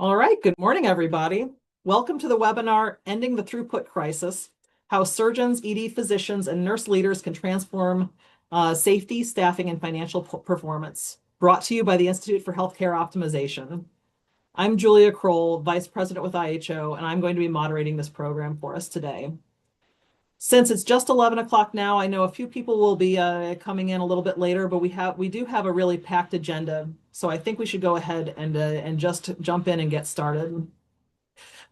All right, good morning, everybody. Welcome to the webinar, Ending the Throughput Crisis, How Surgeons, ED Physicians, and Nurse Leaders Can Transform Safety, Staffing, and Financial Performance, brought to you by the Institute for Healthcare Optimization. I'm Julia Kroll, Vice President with IHO, and I'm going to be moderating this program for us today. Since it's just 11 o'clock now, I know a few people will be coming in a little bit later, but we do have a really packed agenda. So I think we should go ahead and just jump in and get started.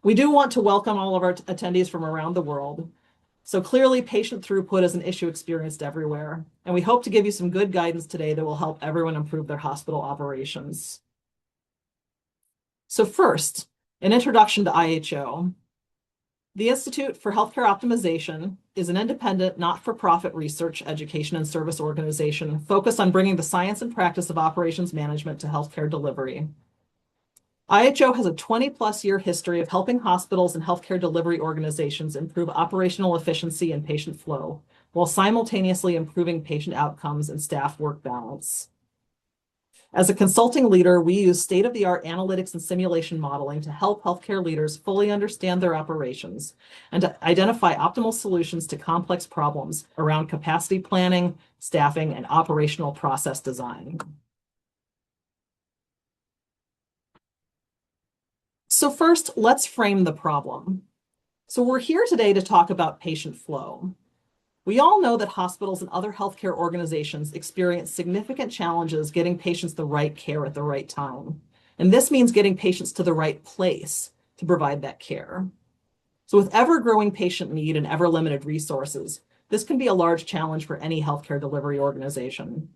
We do want to welcome all of our attendees from around the world. So clearly, patient throughput is an issue experienced everywhere, and we hope to give you some good guidance today that will help everyone improve their hospital operations. So first, an introduction to IHO. The Institute for Healthcare Optimization is an independent, not-for-profit research, education, and service organization focused on bringing the science and practice of operations management to healthcare delivery. IHO has a 20-plus year history of helping hospitals and healthcare delivery organizations improve operational efficiency and patient flow, while simultaneously improving patient outcomes and staff work balance. As a consulting leader, we use state-of-the-art analytics and simulation modeling to help healthcare leaders fully understand their operations and to identify optimal solutions to complex problems around capacity planning, staffing, and operational process design. So first, let's frame the problem. So we're here today to talk about patient flow. We all know that hospitals and other healthcare organizations experience significant challenges getting patients the right care at the right time. And this means getting patients to the right place to provide that care. So with ever-growing patient need and ever-limited resources, this can be a large challenge for any healthcare delivery organization.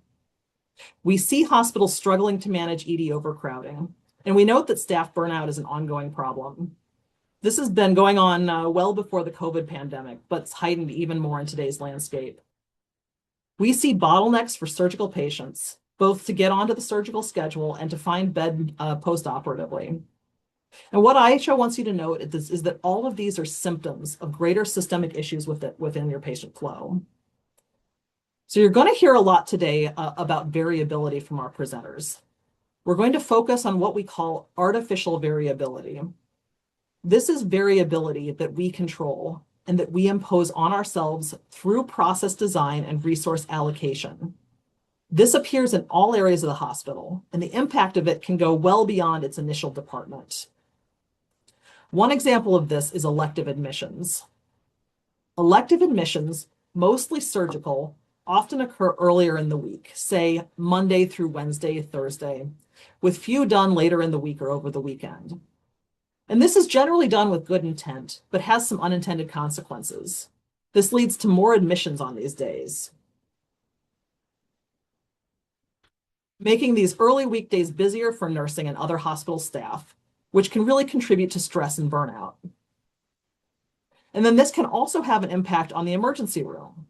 We see hospitals struggling to manage ED overcrowding, and we note that staff burnout is an ongoing problem. This has been going on well before the COVID pandemic, but it's heightened even more in today's landscape. We see bottlenecks for surgical patients, both to get onto the surgical schedule and to find bed post-operatively. And what IHO wants you to note is that all of these are symptoms of greater systemic issues within your patient flow. So you're going to hear a lot today about variability from our presenters. We're going to focus on what we call artificial variability. This is variability that we control and that we impose on ourselves through process design and resource allocation. This appears in all areas of the hospital, and the impact of it can go well beyond its initial department. One example of this is elective admissions. Elective admissions, mostly surgical, often occur earlier in the week, say Monday through Wednesday, Thursday, with few done later in the week or over the weekend. And this is generally done with good intent, but has some unintended consequences. This leads to more admissions on these days, making these early weekdays busier for nursing and other hospital staff, which can really contribute to stress and burnout. And then this can also have an impact on the emergency room.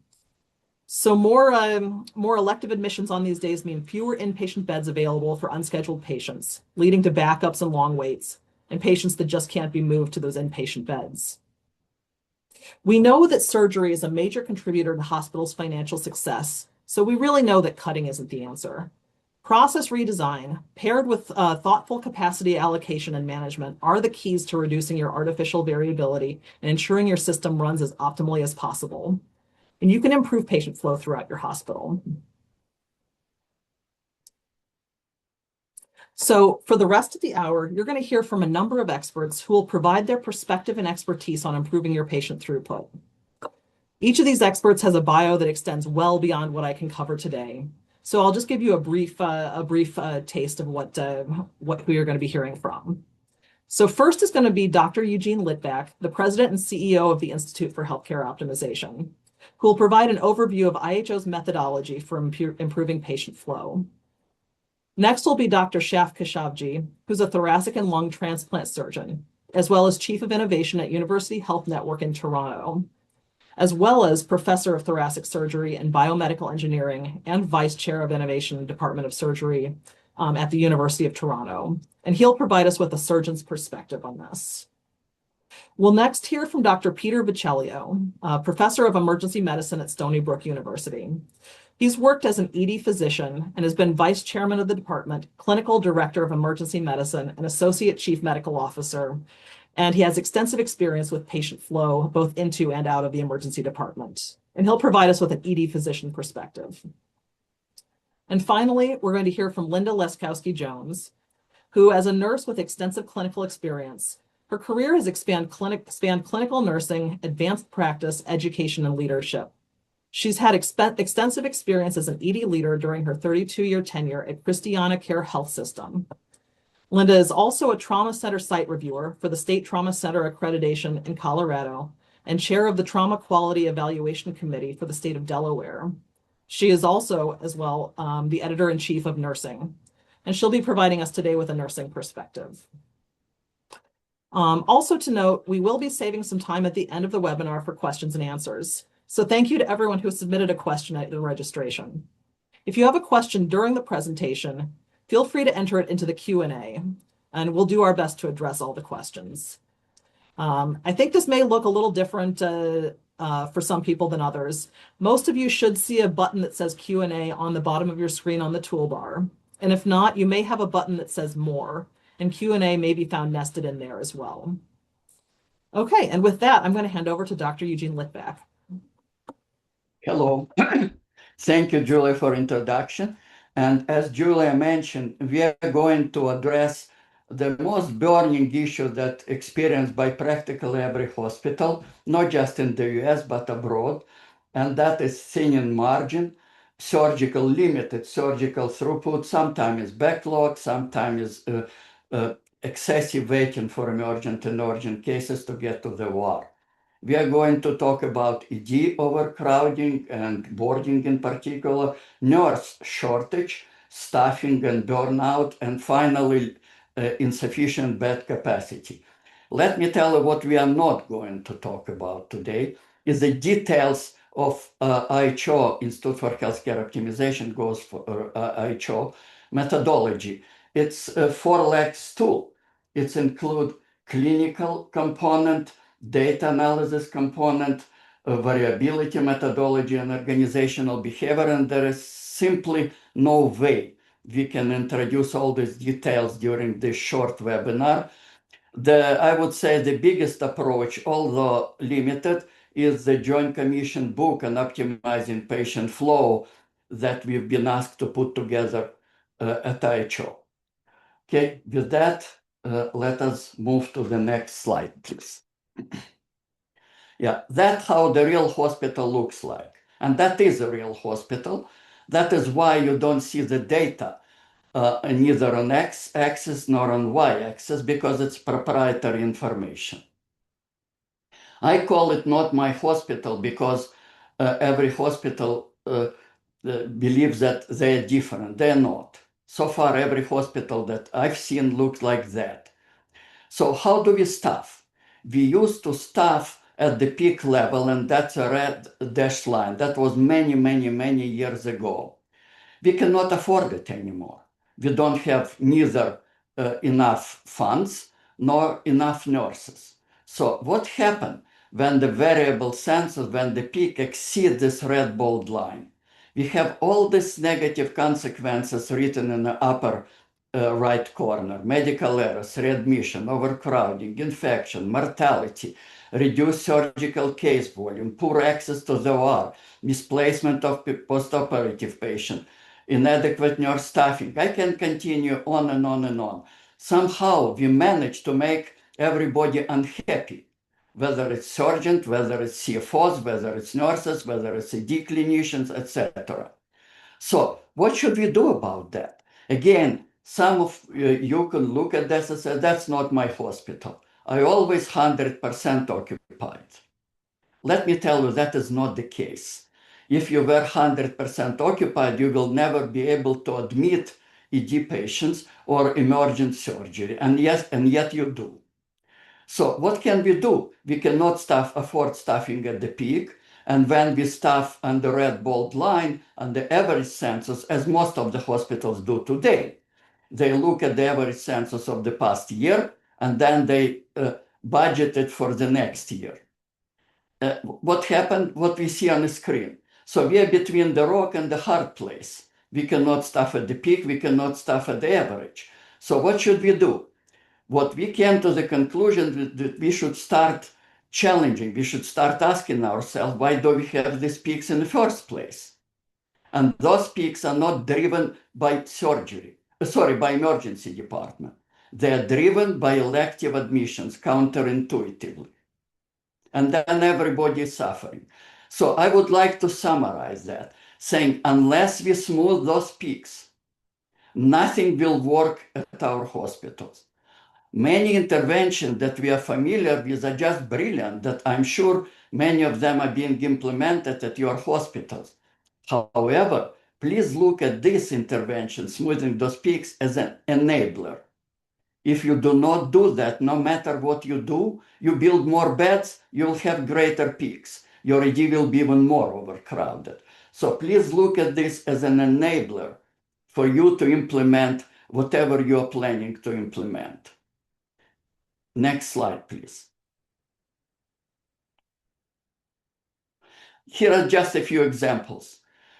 So more elective admissions on these days mean fewer inpatient beds available for unscheduled patients, leading to backups and long waits, and patients that just can't be moved to those inpatient beds. We know that surgery is a major contributor to hospitals' financial success, so we really know that cutting isn't the answer. Process redesign, paired with thoughtful capacity allocation and management, are the keys to reducing your artificial variability and ensuring your system runs as optimally as possible. And you can improve patient flow throughout your hospital. So for the rest of the hour, you're going to hear from a number of experts who will provide their perspective and expertise on improving your patient throughput. Each of these experts has a bio that extends well beyond what I can cover today. So I'll just give you a brief taste of what we are going to be hearing from. So first is going to be Dr. Eugene Litvak, the president and CEO of the Institute for Healthcare Optimization, who will provide an overview of IHO's methodology for improving patient flow. Next will be Dr. Shaf Khashavji, who's a thoracic and lung transplant surgeon, as well as Chief of Innovation at University Health Network in Toronto, as well as Professor of Thoracic Surgery and Biomedical Engineering and Vice Chair of Innovation, Department of Surgery at the University of Toronto. And he'll provide us with a surgeon's perspective on this. We'll next hear from Dr. Peter Bicellio, professor of emergency medicine at Stony Brook University. He's worked as an ED physician and has been vice chairman of the department, clinical director of emergency medicine, and associate chief medical officer. And he has extensive experience with patient flow, both into and out of the emergency department. And he'll provide us with an ED physician perspective. And finally, we're going to hear from Linda Leskowski-Jones, who, as a nurse with extensive clinical experience, her career has spanned clinical nursing, advanced practice, education, and leadership. She's had extensive experience as an ED leader during her 32-year tenure at Christiana Care Health System. Linda is also a trauma center site reviewer for the State Trauma Center Accreditation in Colorado and chair of the Trauma Quality Evaluation Committee for the state of Delaware. She is also, as well, the editor-in-chief of Nursing, and she'll be providing us today with a nursing perspective. Also to note, we will be saving some time at the end of the webinar for questions and answers. So thank you to everyone who submitted a question at the registration. If you have a question during the presentation, feel free to enter it into the Q&A, and we'll do our best to address all the questions. I think this may look a little different for some people than others. Most of you should see a button that says Q&A on the bottom of your screen on the toolbar. And if not, you may have a button that says More, and Q&A may be found nested in there as well. Okay, and with that, I'm going to hand over to Dr. Eugene Litvak. Hello. Thank you, Julia, for introduction. And as Julia mentioned, we are going to address the most burning issue that experienced by practically every hospital, not just in the US, but abroad. And that is thinning margin, limited surgical throughput, sometimes backlog, sometimes excessive waiting for emergent and urgent cases to get to the OR. We are going to talk about ED overcrowding and boarding in particular, nurse shortage, staffing and burnout, and finally, insufficient bed capacity. Let me tell you what we are not going to talk about today is the details of IHO, Institute for Healthcare Optimization, goes for IHO methodology. It's a 4-leg stool. It includes clinical component, data analysis component, variability methodology, and organizational behavior, and there is simply no way we can introduce all these details during this short webinar. I would say the biggest approach, although limited, is the Joint Commission book on optimizing patient flow that we've been asked to put together at IHO. Okay, with that, let us move to the next slide, please. Yeah, that's how the real hospital looks like. And that is a real hospital. That is why you don't see the data neither on X-axis nor on Y-axis, because it's proprietary information. I call it not my hospital because every hospital believes that they're different. They're not. So far, every hospital that I've seen looks like that. So how do we staff? We used to staff at the peak level, and that's a red dashed line. That was many, many, many years ago. We cannot afford it anymore. We don't have neither enough funds nor enough nurses. So what happened when the variable census, when the peak exceeds this red bold line? We have all these negative consequences written in the upper right corner: medical errors, readmission, overcrowding, infection, mortality, reduced surgical case volume, poor access to the OR, misplacement of postoperative patient, inadequate nurse staffing. I can continue on and on and on. Somehow we manage to make everybody unhappy, whether it's surgeon, whether it's CFOs, whether it's nurses, whether it's ED clinicians, etc. So what should we do about that? Again, some of you can look at this and say, that's not my hospital. I always 100% occupied. Let me tell you, that is not the case. If you were 100% occupied, you will never be able to admit ED patients or emergent surgery, and yet you do. So what can we do? We cannot afford staffing at the peak, and when we staff on the red bold line on the average census, as most of the hospitals do today, they look at the average census of the past year, and then they budgeted for the next year. What happened? What we see on the screen. So we are between the rock and the hard place. We cannot staff at the peak. We cannot staff at the average. So what should we do? What we came to the conclusion that we should start challenging. We should start asking ourselves, why do we have these peaks in the first place? And those peaks are not driven by by emergency department. They are driven by elective admissions counterintuitively. And then everybody is suffering. So I would like to summarize that, saying unless we smooth those peaks, nothing will work at our hospitals. Many interventions that we are familiar with are just brilliant, that I'm sure many of them are being implemented at your hospitals. However, please look at this intervention, smoothing those peaks, as an enabler. If you do not do that, no matter what you do, you build more beds, you'll have greater peaks. Your ED will be even more overcrowded. So please look at this as an enabler for you to implement whatever you're planning to implement. Next slide, please. Here are just a few examples.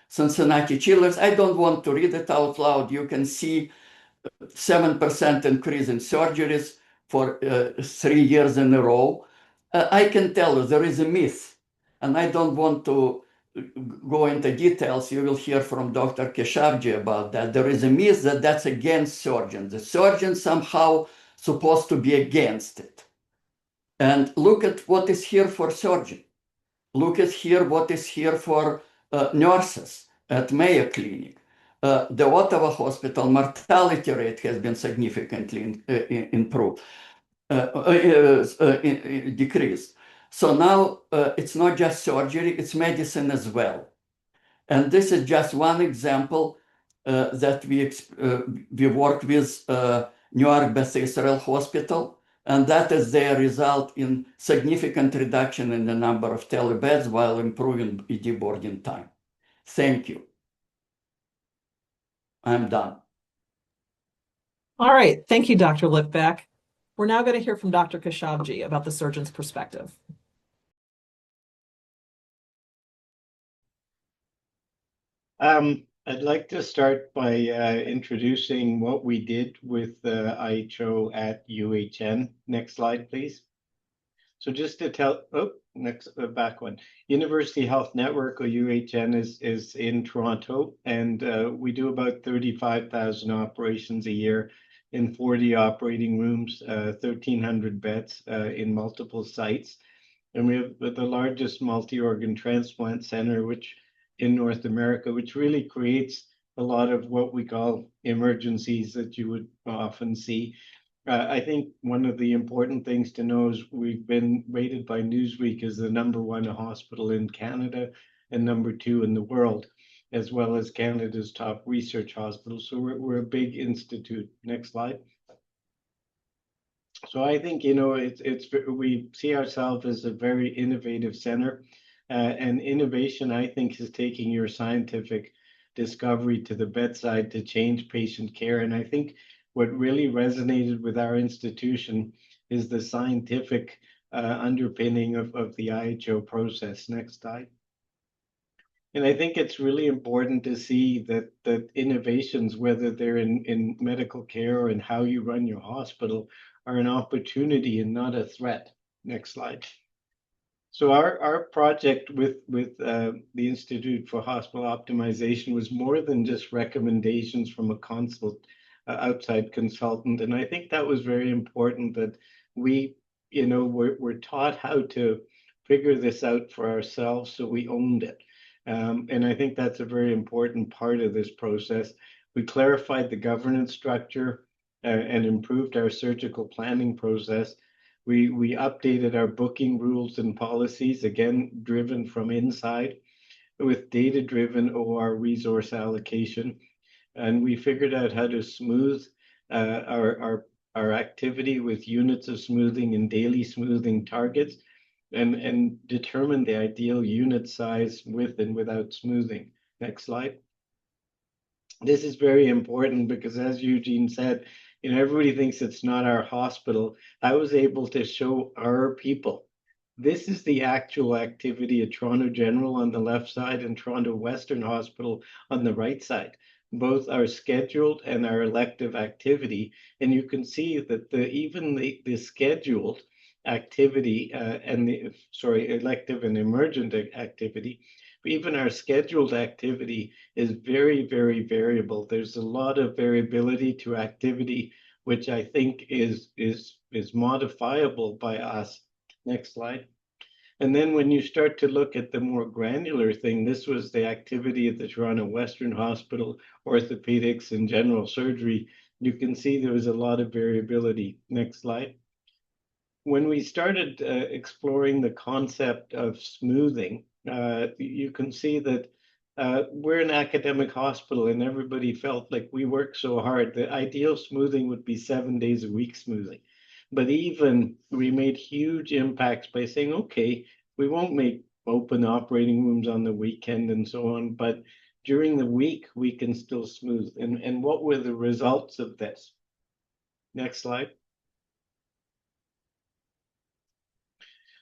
Cincinnati Children's, I don't want to read it out loud. You can see 7% increase in surgeries for 3 years in a row. I can tell you there is a myth, and I don't want to go into details. You will hear from Dr. Keshavji about that. There is a myth that that's against surgeons. The surgeons somehow supposed to be against it. And look at what is here for surgeons. Look at here what is here for nurses at Mayo Clinic. The Ottawa Hospital mortality rate has been significantly improved, decreased. So now it's not just surgery, it's medicine as well. And this is just one example that we worked with Newark Beth Israel Hospital, and that is their result in significant reduction in the number of telebeds while improving ED boarding time. Thank you. I'm done. All right. Thank you, Dr. Lipback. We're now going to hear from Dr. Keshavji about the surgeon's perspective. I'd like to start by introducing what we did with IHO at UHN. Next slide, please. So just to tell, back one. University Health Network, or UHN, is in Toronto, and we do about 35,000 operations a year in 40 operating rooms, 1,300 beds in multiple sites. And we have the largest multi-organ transplant center, which in North America, which really creates a lot of what we call emergencies that you would often see. I think one of the important things to know is we've been rated by Newsweek as the #1 hospital in Canada and #2 in the world, as well as Canada's top research hospital. So we're a big institute. Next slide. So I think, we see ourselves as a very innovative center. And innovation, I think, is taking your scientific discovery to the bedside to change patient care. And I think what really resonated with our institution is the scientific underpinning of the IHO process. Next slide. And I think it's really important to see that innovations, whether they're in medical care or in how you run your hospital, are an opportunity and not a threat. Next slide. So our project with the Institute for Hospital Optimization was more than just recommendations from a outside consultant. And I think that was very important that we're taught how to figure this out for ourselves, so we owned it. And I think that's a very important part of this process. We clarified the governance structure and improved our surgical planning process. We updated our booking rules and policies, again, driven from inside, with data-driven OR resource allocation. And we figured out how to smooth our activity with units of smoothing and daily smoothing targets, and determine the ideal unit size with and without smoothing. Next slide. This is very important because, as Eugene said, everybody thinks it's not our hospital. I was able to show our people. This is the actual activity at Toronto General on the left side and Toronto Western Hospital on the right side. Both are scheduled and our elective activity. And you can see that even the scheduled activity elective and emergent activity, even our scheduled activity is very, very variable. There's a lot of variability to activity, which I think is modifiable by us. Next slide. And then when you start to look at the more granular thing, this was the activity at the Toronto Western Hospital, orthopedics and general surgery. You can see there was a lot of variability. Next slide. When we started exploring the concept of smoothing, you can see that we're an academic hospital and everybody felt like we work so hard. The ideal smoothing would be 7 days a week smoothing. But even we made huge impacts by saying, okay, we won't make open operating rooms on the weekend and so on, but during the week we can still smooth. And what were the results of this? Next slide.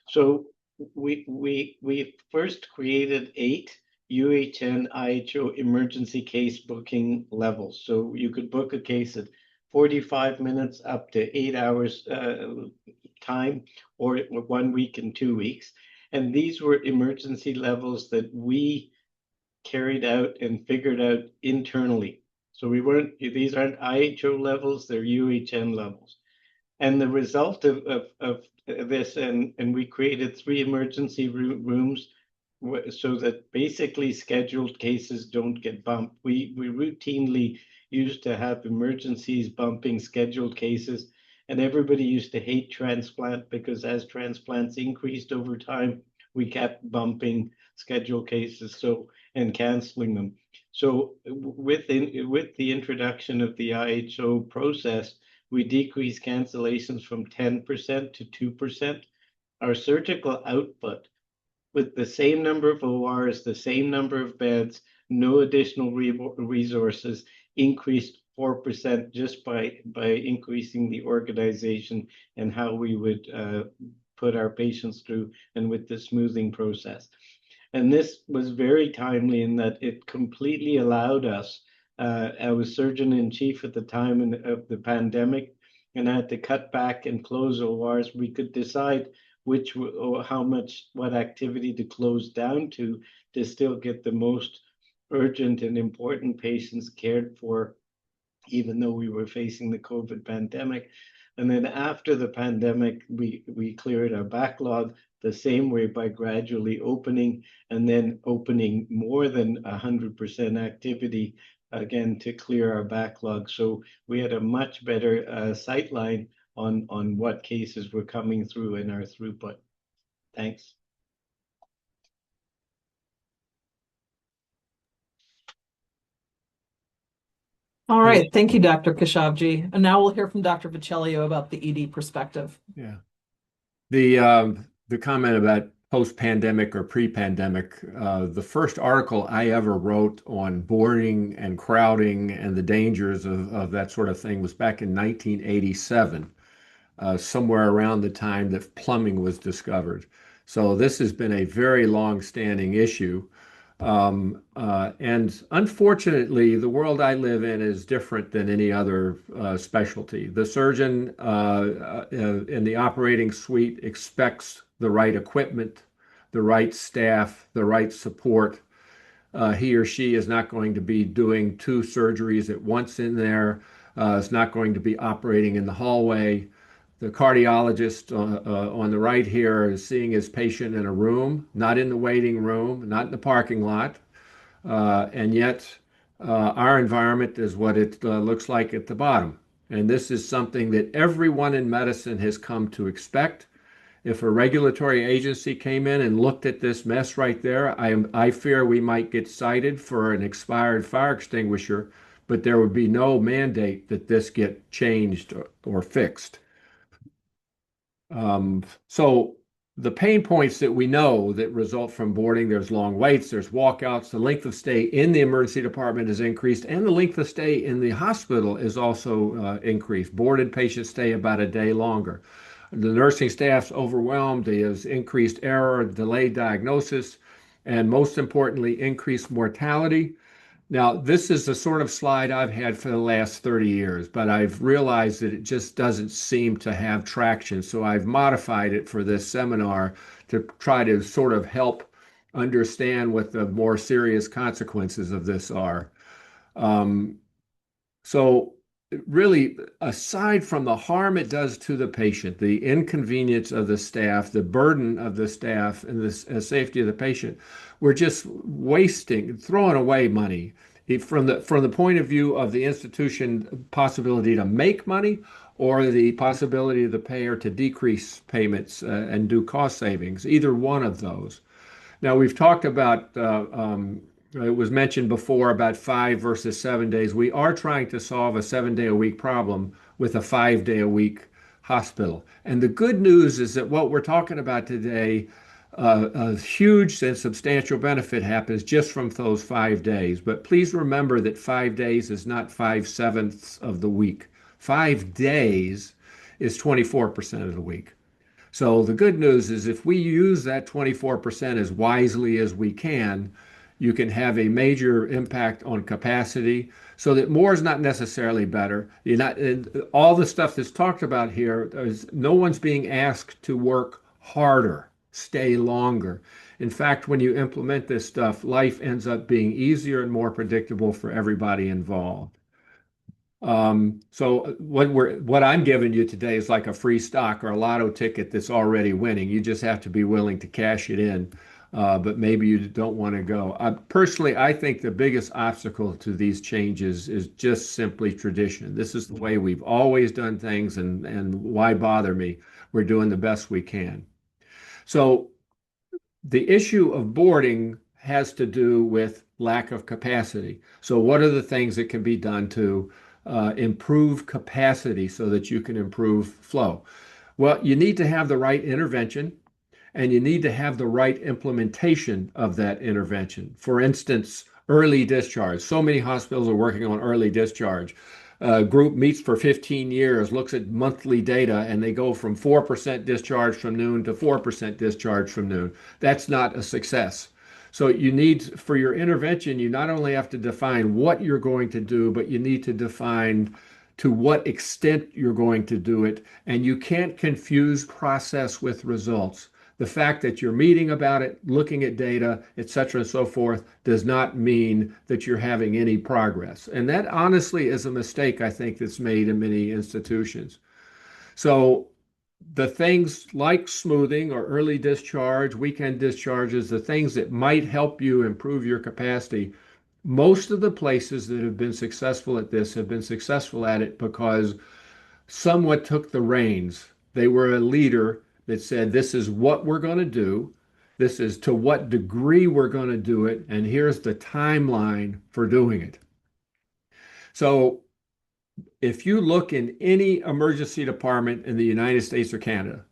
So we first created 8 UHN IHO emergency case booking levels. So you could book a case at 45 minutes up to 8 hours time, or 1 week and 2 weeks. And these were emergency levels that we carried out and figured out internally. So these aren't IHO levels, they're UHN levels. And the result of this, and we created 3 emergency rooms so that basically scheduled cases don't get bumped. We routinely used to have emergencies bumping scheduled cases, and everybody used to hate transplant because as transplants increased over time, we kept bumping scheduled cases and canceling them. So with the introduction of the IHO process, we decreased cancellations from 10% to 2%. Our surgical output, with the same number of ORs, the same number of beds, no additional resources, increased 4% just by increasing the organization and how we would put our patients through, and with the smoothing process. And this was very timely in that it completely allowed us. I was surgeon-in-chief at the time of the pandemic, and I had to cut back and close ORs. We could decide what activity to close down to still get the most urgent and important patients cared for, even though we were facing the COVID pandemic. And then after the pandemic, we cleared our backlog the same way by gradually opening, and then opening more than 100% activity again to clear our backlog. So we had a much better sight line on what cases were coming through in our throughput. Thanks. All right, thank you, Dr. Khoshavji. And now we'll hear from Dr. Vicellio about the ED perspective. Yeah. The comment about post-pandemic or pre-pandemic, the first article I ever wrote on boarding and crowding and the dangers of that sort of thing was back in 1987, somewhere around the time that plumbing was discovered. So this has been a very long-standing issue. And unfortunately, the world I live in is different than any other specialty. The surgeon in the operating suite expects the right equipment, the right staff, the right support. He or she is not going to be doing 2 surgeries at once in there. Is not going to be operating in the hallway. The cardiologist on the right here is seeing his patient in a room, not in the waiting room, not in the parking lot. And yet our environment is what it looks like at the bottom. And this is something that everyone in medicine has come to expect. If a regulatory agency came in and looked at this mess right there, I fear we might get cited for an expired fire extinguisher, but there would be no mandate that this get changed or fixed. So the pain points that we know that result from boarding, there's long waits, there's walkouts, the length of stay in the emergency department is increased, and the length of stay in the hospital is also increased. Boarded patients stay about a day longer. The nursing staff's overwhelmed, there's increased error, delayed diagnosis, and most importantly, increased mortality. Now, this is the sort of slide I've had for the last 30 years, but I've realized that it just doesn't seem to have traction. So I've modified it for this seminar to try to sort of help understand what the more serious consequences of this are. Um, so really, aside from the harm it does to the patient, the inconvenience of the staff, the burden of the staff, and the safety of the patient, we're just wasting, throwing away money. From the point of view of the institution possibility to make money or the possibility of the payer to decrease payments and do cost savings, either one of those. Now, we've talked about, it was mentioned before about 5 versus 7 days. We are trying to solve a 7-day-a-week problem with a 5-day-a-week hospital. And the good news is that what we're talking about today, a huge and substantial benefit happens just from those 5 days. But please remember that 5 days is not 5/7 of the week. 5 days is 24% of the week. So the good news is if we use that 24% as wisely as we can, you can have a major impact on capacity so that more is not necessarily better. You're not, all the stuff that's talked about here, no one's being asked to work harder, stay longer. In fact, when you implement this stuff, life ends up being easier and more predictable for everybody involved. So what I'm giving you today is like a free stock or a lotto ticket that's already winning. You just have to be willing to cash it in, but maybe you don't want to go. Personally, I think the biggest obstacle to these changes is just simply tradition. This is the way we've always done things, and why bother me? We're doing the best we can. So the issue of boarding has to do with lack of capacity. So what are the things that can be done to improve capacity so that you can improve flow? Well, you need to have the right intervention and you need to have the right implementation of that intervention. For instance, early discharge. So many hospitals are working on early discharge. A group meets for 15 years, looks at monthly data, and they go from 4% discharge from noon to 4% discharge from noon. That's not a success. So you need, for your intervention, you not only have to define what you're going to do, but you need to define to what extent you're going to do it. And you can't confuse process with results. The fact that you're meeting about it, looking at data, et cetera, and so forth, does not mean that you're having any progress. And that honestly is a mistake, I think, that's made in many institutions. So the things like smoothing or early discharge, weekend discharges, the things that might help you improve your capacity, most of the places that have been successful at this have been successful at it because someone took the reins. They were a leader that said, this is what we're going to do. This is to what degree we're going to do it. And here's the timeline for doing it. So if you look in any emergency department in the United States or Canada,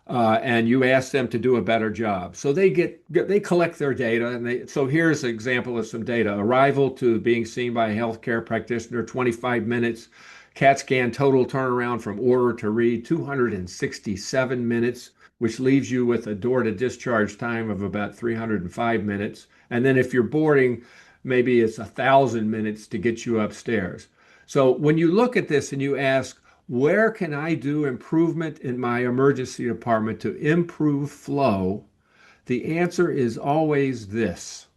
and you ask them to do a better job. So they collect their data, and so here's an example of some data. Arrival to being seen by a healthcare practitioner, 25 minutes. CAT scan total turnaround from order to read, 267 minutes, which leaves you with a door to discharge time of about 305 minutes. And then if you're boarding, maybe it's 1,000 minutes to get you upstairs. So when you look at this and you ask, where can I do improvement in my emergency department to improve flow? The answer is always this.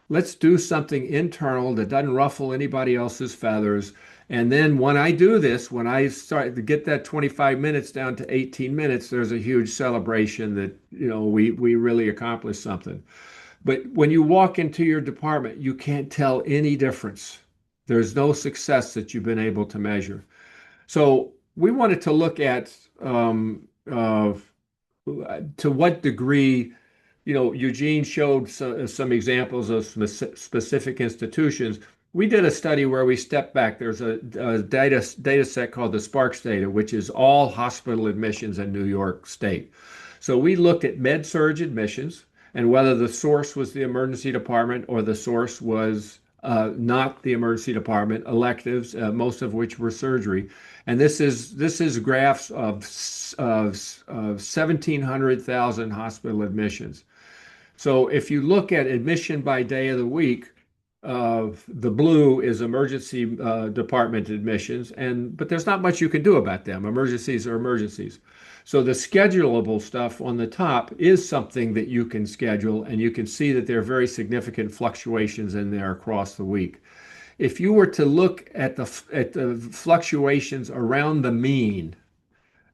Let's do something internal that doesn't ruffle anybody else's feathers. And then when I do this, when I start to get that 25 minutes down to 18 minutes, there's a huge celebration that, we really accomplished something. But when you walk into your department, you can't tell any difference. There's no success that you've been able to measure. So we wanted to look at to what degree, Eugene showed some examples of specific institutions. We did a study where we stepped back. There's a data set called the Sparks data, which is all hospital admissions in New York State. So we looked at med-surg admissions and whether the source was the emergency department or the source was not the emergency department, electives, most of which were surgery. And this is graphs of 1,700,000 hospital admissions. So if you look at admission by day of the week, the blue is emergency department admissions, but there's not much you can do about them. Emergencies are emergencies. So the schedulable stuff on the top is something that you can schedule, and you can see that there are very significant fluctuations in there across the week. If you were to look at the fluctuations around the mean,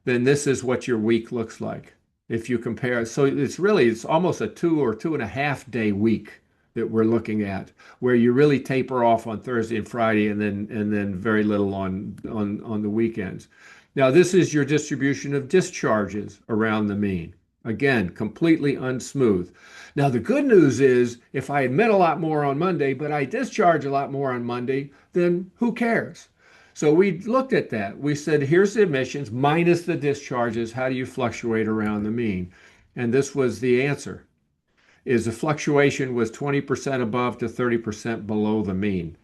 then this is what your week looks like. If you compare, so it's almost a 2 or 2.5 day week that we're looking at, where you really taper off on Thursday and Friday, and then very little on the weekends. Now, this is your distribution of discharges around the mean. Again, completely unsmooth. Now, the good news is if I admit a lot more on Monday, but I discharge a lot more on Monday, then who cares? So we looked at that. We said, here's the admissions minus the discharges. How do you fluctuate around the mean? And this was the answer, is the fluctuation was 20% above to 30% below the mean.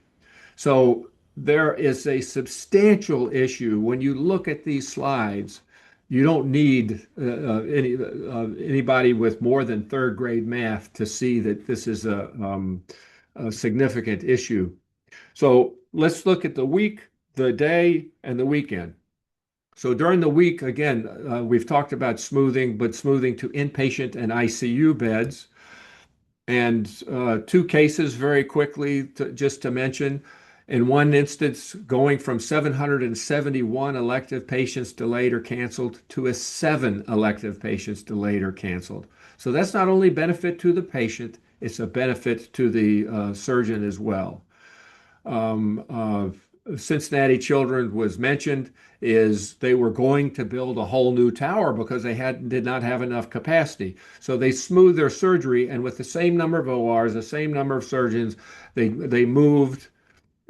So there is a substantial issue. When you look at these slides, you don't need anybody with more than third grade math to see that this is a significant issue. So let's look at the week, the day, and the weekend. So during the week, again, we've talked about smoothing, but smoothing to inpatient and ICU beds. And two cases very quickly, just to mention. In one instance, going from 771 elective patients delayed or canceled to 7 elective patients delayed or canceled. So that's not only benefit to the patient, it's a benefit to the surgeon as well. Cincinnati Children's was mentioned, is they were going to build a whole new tower because they did not have enough capacity. So they smoothed their surgery, and with the same number of ORs, the same number of surgeons, they moved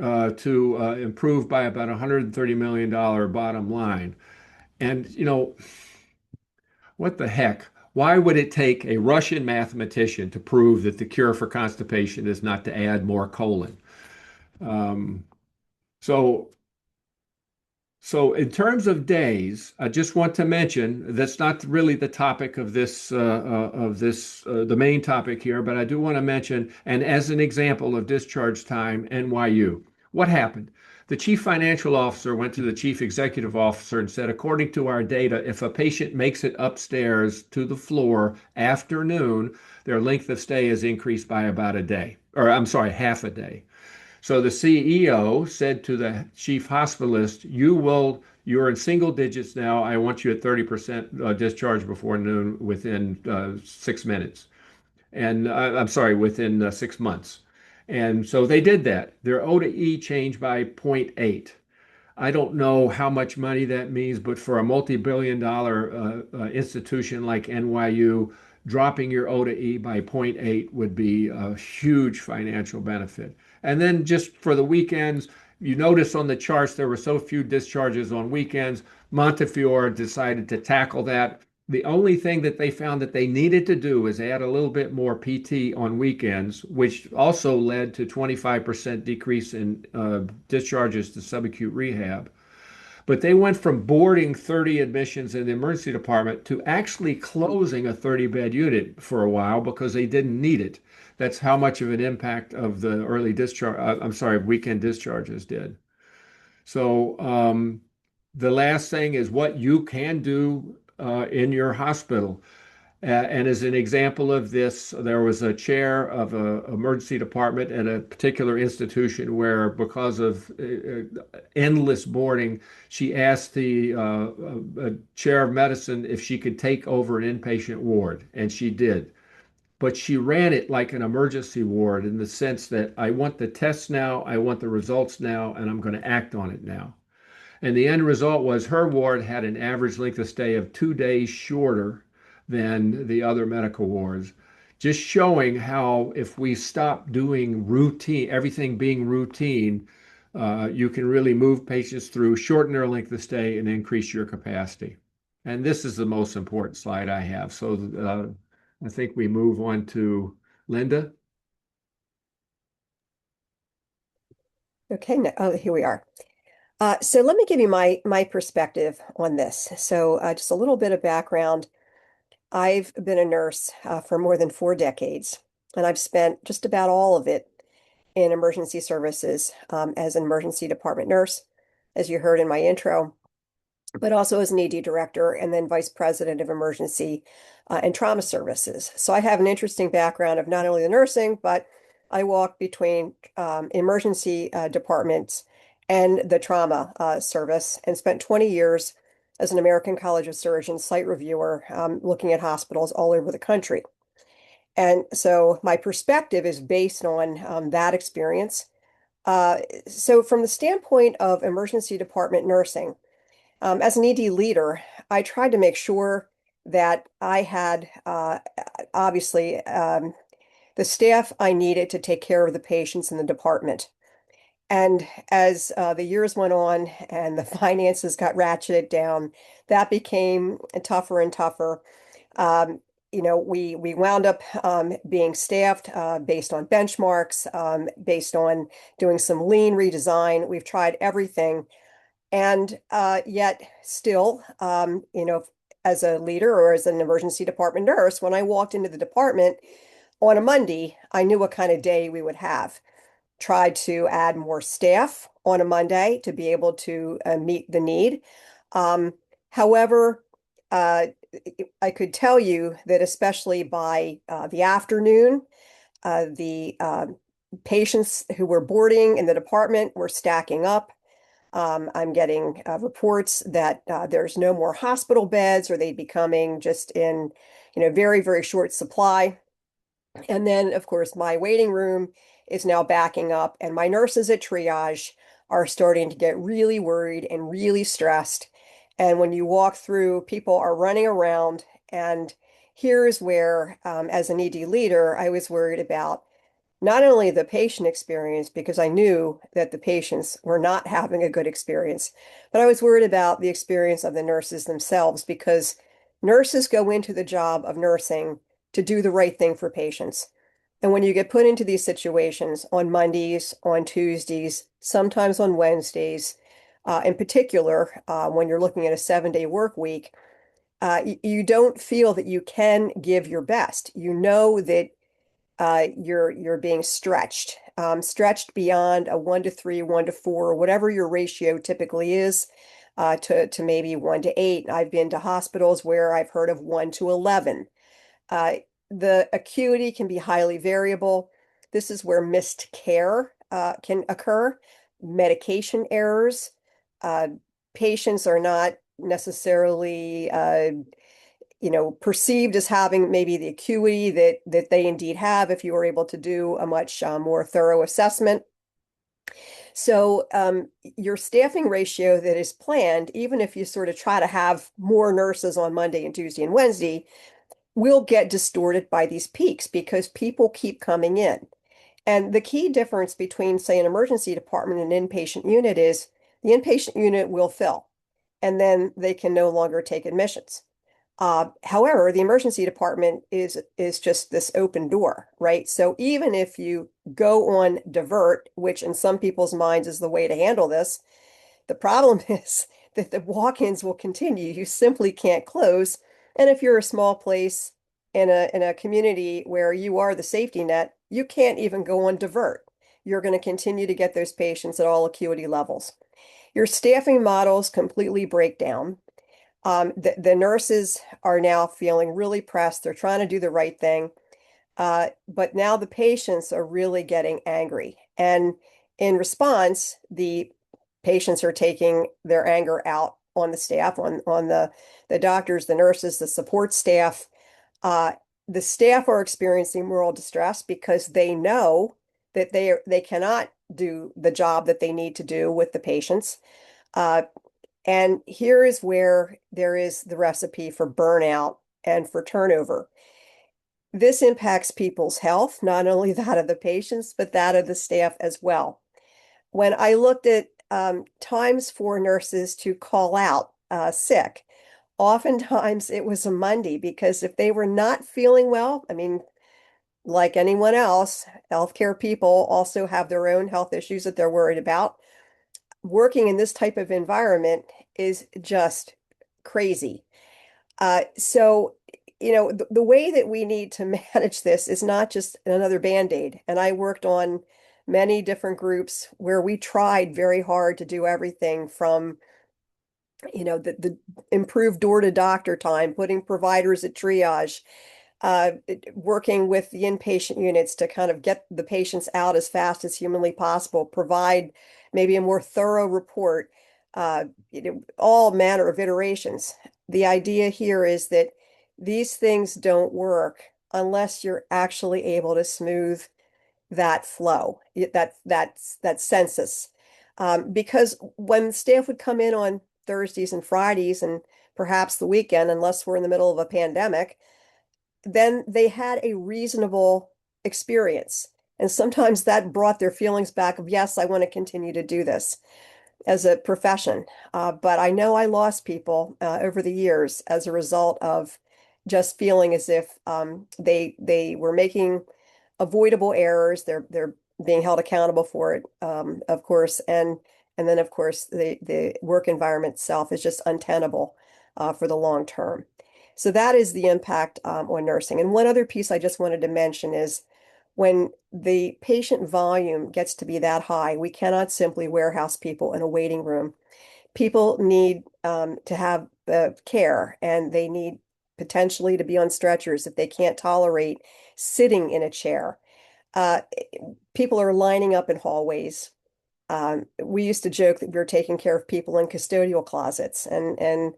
to improve by about $130 million bottom line. And, what the heck? Why would it take a Russian mathematician to prove that the cure for constipation is not to add more colon? So in terms of days, I just want to mention that's not really the topic of the main topic here, but I do want to mention, and as an example of discharge time, NYU. What happened? The chief financial officer went to the chief executive officer and said, according to our data, if a patient makes it upstairs to the floor after noon, their length of stay is increased by about a day, or I'm sorry, half a day. So the CEO said to the chief hospitalist, you're in single digits now. I want you at 30% discharge before noon within 6 minutes. And I'm sorry, within 6 months. And so they did that. Their O to E changed by 0.8. I don't know how much money that means, but for a multi-billion-dollar institution like NYU, dropping your O to E by 0.8 would be a huge financial benefit. And then just for the weekends, you notice on the charts there were so few discharges on weekends. Montefiore decided to tackle that. The only thing that they found that they needed to do is add a little bit more PT on weekends, which also led to 25% decrease in discharges to subacute rehab. But they went from boarding 30 admissions in the emergency department to actually closing a 30-bed unit for a while because they didn't need it. That's how much of an impact of the weekend discharges did. So the last thing is what you can do in your hospital. And as an example of this, there was a chair of an emergency department at a particular institution where, because of endless boarding, she asked the chair of medicine if she could take over an inpatient ward, and she did. But she ran it like an emergency ward in the sense that I want the tests now, I want the results now, and I'm going to act on it now. And the end result was her ward had an average length of stay of 2 days shorter than the other medical wards, just showing how if we stop doing routine, everything being routine, you can really move patients through, shorten their length of stay, and increase your capacity. And this is the most important slide I have. So I think we move on to Linda. Okay, here we are. So let me give you my perspective on this. So just a little bit of background. I've been a nurse for more than 4 decades, and I've spent just about all of it in emergency services as an emergency department nurse, as you heard in my intro, but also as an ED director and then vice president of emergency and trauma services. So I have an interesting background of not only the nursing, but I walk between emergency departments and the trauma service and spent 20 years as an American College of Surgeons site reviewer looking at hospitals all over the country. And so my perspective is based on that experience. So from the standpoint of emergency department nursing, as an ED leader, I tried to make sure that I had obviously the staff I needed to take care of the patients in the department. And as the years went on and the finances got ratcheted down, that became tougher and tougher. Um, we wound up being staffed based on benchmarks, based on doing some lean redesign. We've tried everything. And yet still, as a leader or as an emergency department nurse, when I walked into the department on a Monday, I knew what kind of day we would have. Tried to add more staff on a Monday to be able to meet the need. However, uh, I could tell you that especially by the afternoon, the patients who were boarding in the department were stacking up. I'm getting reports that there's no more hospital beds or they'd be coming just in, very, very short supply. And then, of course, my waiting room is now backing up, and my nurses at triage are starting to get really worried and really stressed. And when you walk through, people are running around. And here's where, as an ED leader, I was worried about not only the patient experience, because I knew that the patients were not having a good experience, but I was worried about the experience of the nurses themselves, because nurses go into the job of nursing to do the right thing for patients. And when you get put into these situations on Mondays, on Tuesdays, sometimes on Wednesdays, in particular, when you're looking at a 7-day work week, you don't feel that you can give your best. You know that you're being stretched, stretched beyond a 1 to 3, 1 to 4, whatever your ratio typically is, to maybe 1 to 8. I've been to hospitals where I've heard of 1 to 11. Uh, the acuity can be highly variable. This is where missed care can occur, medication errors. Uh, Patients are not necessarily perceived as having maybe the acuity that they indeed have if you were able to do a much more thorough assessment. So your staffing ratio that is planned, even if you sort of try to have more nurses on Monday and Tuesday and Wednesday, will get distorted by these peaks because people keep coming in. And the key difference between, say, an emergency department and an inpatient unit is the inpatient unit will fill, and then they can no longer take admissions. However, the emergency department is just this open door, right? So even if you go on divert, which in some people's minds is the way to handle this, the problem is that the walk-ins will continue. You simply can't close. And if you're a small place in a community where you are the safety net, you can't even go on divert. You're going to continue to get those patients at all acuity levels. Your staffing models completely break down. The nurses are now feeling really pressed. They're trying to do the right thing. But now the patients are really getting angry. And in response, the patients are taking their anger out on the staff, on the doctors, the nurses, the support staff. The staff are experiencing moral distress because they know that they cannot do the job that they need to do with the patients. And here is where there is the recipe for burnout and for turnover. This impacts people's health, not only that of the patients, but that of the staff as well. When I looked at times for nurses to call out sick, oftentimes it was a Monday because if they were not feeling well, I mean, like anyone else, healthcare people also have their own health issues that they're worried about. Working in this type of environment is just crazy. So, the way that we need to manage this is not just another Band-Aid. And I worked on many different groups where we tried very hard to do everything from, the improved door to doctor time, putting providers at triage, working with the inpatient units to kind of get the patients out as fast as humanly possible, provide maybe a more thorough report, all manner of iterations. The idea here is that these things don't work unless you're actually able to smooth that flow, that census. Because when staff would come in on Thursdays and Fridays and perhaps the weekend, unless we're in the middle of a pandemic, then they had a reasonable experience. And sometimes that brought their feelings back of, yes, I want to continue to do this as a profession. But I know I lost people over the years as a result of just feeling as if they were making avoidable errors. They're being held accountable for it, of course, and then of course the work environment itself is just untenable for the long term. So that is the impact on nursing. And one other piece I just wanted to mention is when the patient volume gets to be that high, we cannot simply warehouse people in a waiting room. People need to have care, and they need potentially to be on stretchers if they can't tolerate sitting in a chair. Uh, People are lining up in hallways. We used to joke that we were taking care of people in custodial closets, and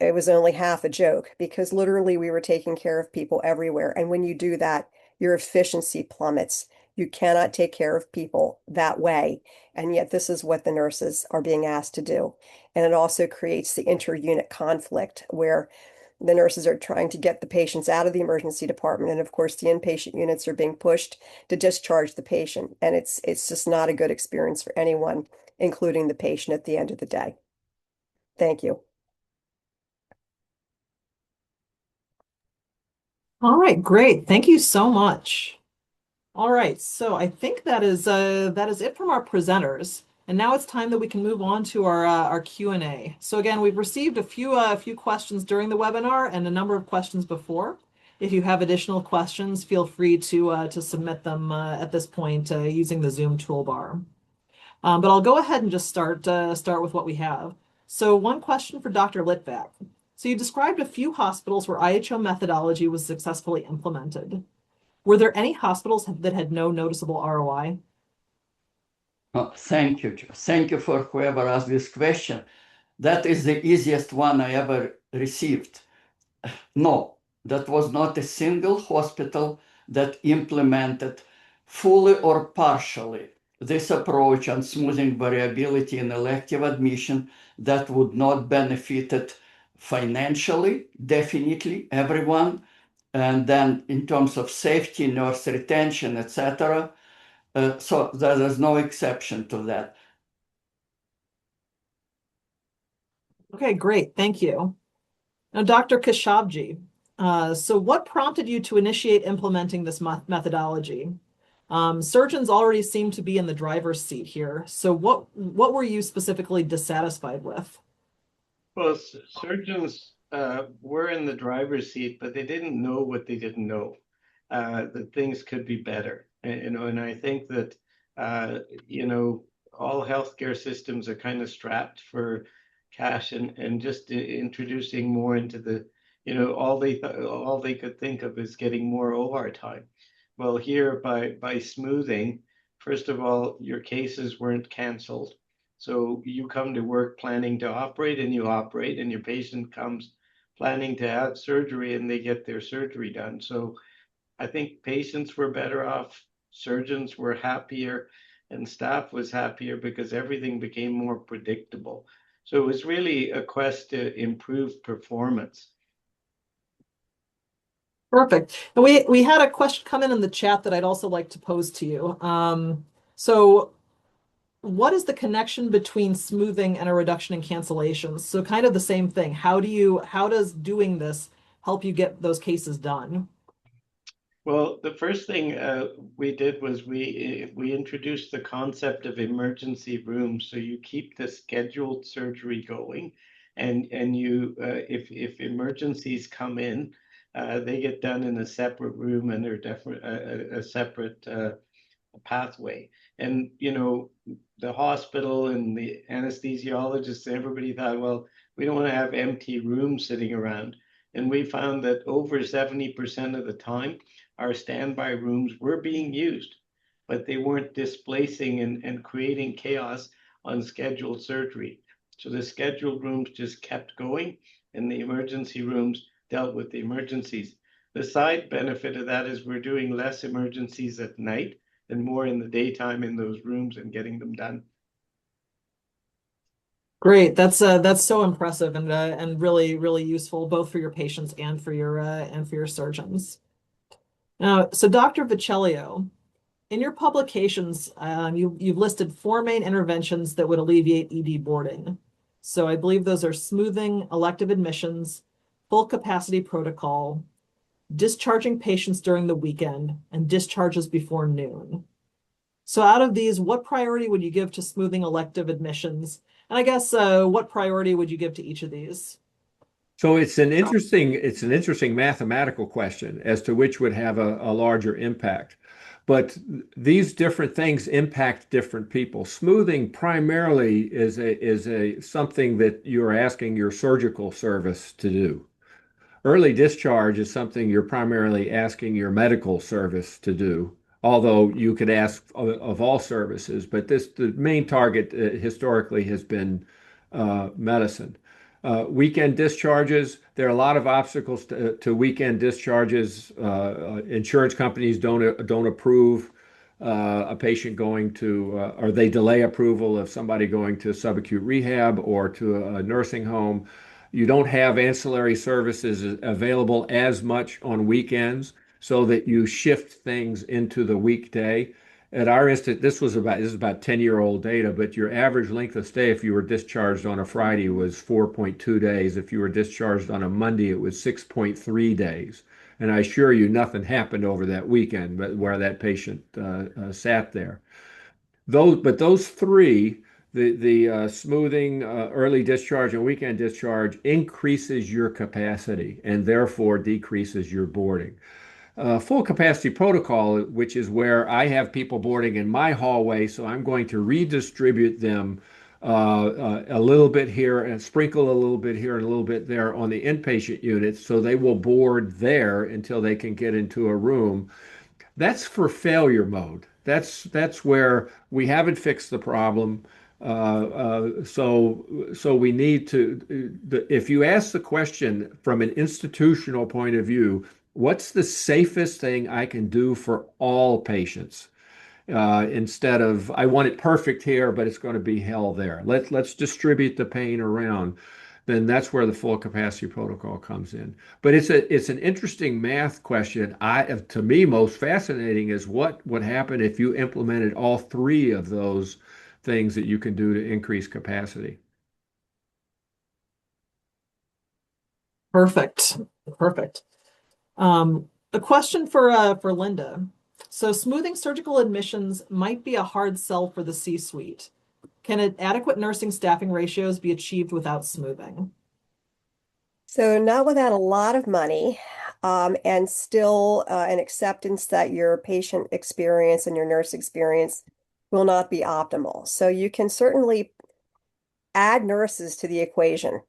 it was only half a joke because literally we were taking care of people everywhere. And when you do that, your efficiency plummets. You cannot take care of people that way. And yet, this is what the nurses are being asked to do. And it also creates the inter-unit conflict where the nurses are trying to get the patients out of the emergency department. And of course, the inpatient units are being pushed to discharge the patient. And it's just not a good experience for anyone, including the patient at the end of the day. Thank you. All right, great. Thank you so much. All right, so I think that is it from our presenters. And now it's time that we can move on to our Q&A. So again, we've received a few questions during the webinar and a number of questions before. If you have additional questions, feel free to submit them at this point using the Zoom toolbar. But I'll go ahead and just start with what we have. So one question for Dr. Litvak. So you described a few hospitals where IHO methodology was successfully implemented. Were there any hospitals that had no noticeable ROI? Oh, thank you, Joe. Thank you for whoever asked this question. That is the easiest one I ever received. No, that was not a single hospital that implemented fully or partially this approach on smoothing variability in elective admission that would not benefit financially, definitely everyone. And then in terms of safety, nurse retention, etc. So there is no exception to that. Okay, great. Thank you. Now, Dr. Kashabji, so what prompted you to initiate implementing this methodology? Surgeons already seem to be in the driver's seat here. So what were you specifically dissatisfied with? Well, surgeons were in the driver's seat, but they didn't know what they didn't know, that things could be better. And I think that, all healthcare systems are kind of strapped for cash and just introducing more into the, all they could think of is getting more OR time. Well, here by smoothing, first of all, your cases weren't canceled. So you come to work planning to operate and you operate, and your patient comes planning to have surgery and they get their surgery done. So I think patients were better off, surgeons were happier, and staff was happier because everything became more predictable. So it was really a quest to improve performance. Perfect. And we had a question come in the chat that I'd also like to pose to you. So what is the connection between smoothing and a reduction in cancellations? So kind of the same thing. How does doing this help you get those cases done? Well, the first thing we did was we introduced the concept of emergency rooms. So you keep the scheduled surgery going, and you if emergencies come in, they get done in a separate room, and they're definitely a separate pathway. And the hospital and the anesthesiologists, everybody thought, well, we don't want to have empty rooms sitting around. And we found that over 70% of the time, our standby rooms were being used, but they weren't displacing and creating chaos on scheduled surgery. So the scheduled rooms just kept going, and the emergency rooms dealt with the emergencies. The side benefit of that is we're doing less emergencies at night and more in the daytime in those rooms and getting them done. Great. That's so impressive and really useful both for your patients and for your surgeons. Now, so Dr. Viccellio, in your publications, you've listed four main interventions that would alleviate ED boarding. So I believe those are smoothing elective admissions, full capacity protocol, discharging patients during the weekend, and discharges before noon. So out of these, what priority would you give to smoothing elective admissions? And I guess what priority would you give to each of these? So it's an interesting mathematical question as to which would have a larger impact. But these different things impact different people. Smoothing primarily is a something that you're asking your surgical service to do. Early discharge is something you're primarily asking your medical service to do, although you could ask of all services, but the main target historically has been medicine. Weekend discharges, there are a lot of obstacles to weekend discharges. Insurance companies don't approve a patient going to, or they delay approval of somebody going to subacute rehab or to a nursing home. You don't have ancillary services available as much on weekends, so that you shift things into the weekday. At our institute, this is about 10-year-old data, but your average length of stay if you were discharged on a Friday was 4.2 days. If you were discharged on a Monday, it was 6.3 days. And I assure you, nothing happened over that weekend, but where that patient sat there. Those three, the smoothing, early discharge, and weekend discharge increases your capacity and therefore decreases your boarding. Full capacity protocol, which is where I have people boarding in my hallway, so I'm going to redistribute them a little bit here and sprinkle a little bit here and a little bit there on the inpatient units, so they will board there until they can get into a room. That's for failure mode. That's where we haven't fixed the problem. So we need to. If you ask the question from an institutional point of view, what's the safest thing I can do for all patients? Instead of I want it perfect here, but it's going to be hell there. Let's distribute the pain around. Then that's where the full capacity protocol comes in. But it's an interesting math question. To me, most fascinating is what would happen if you implemented all three of those things that you can do to increase capacity. Perfect. Perfect. A question for Linda. So smoothing surgical admissions might be a hard sell for the C-suite. Can adequate nursing staffing ratios be achieved without smoothing? So not without a lot of money, and still an acceptance that your patient experience and your nurse experience will not be optimal. So you can certainly add nurses to the equation.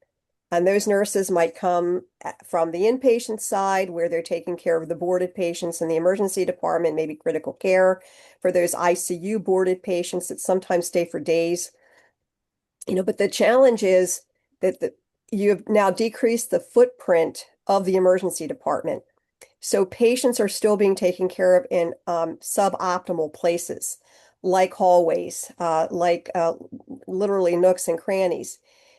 And those nurses might come from the inpatient side where they're taking care of the boarded patients in the emergency department, maybe critical care for those ICU boarded patients that sometimes stay for days. But the challenge is that you have now decreased the footprint of the emergency department. So patients are still being taken care of in suboptimal places, like hallways, like literally nooks and crannies.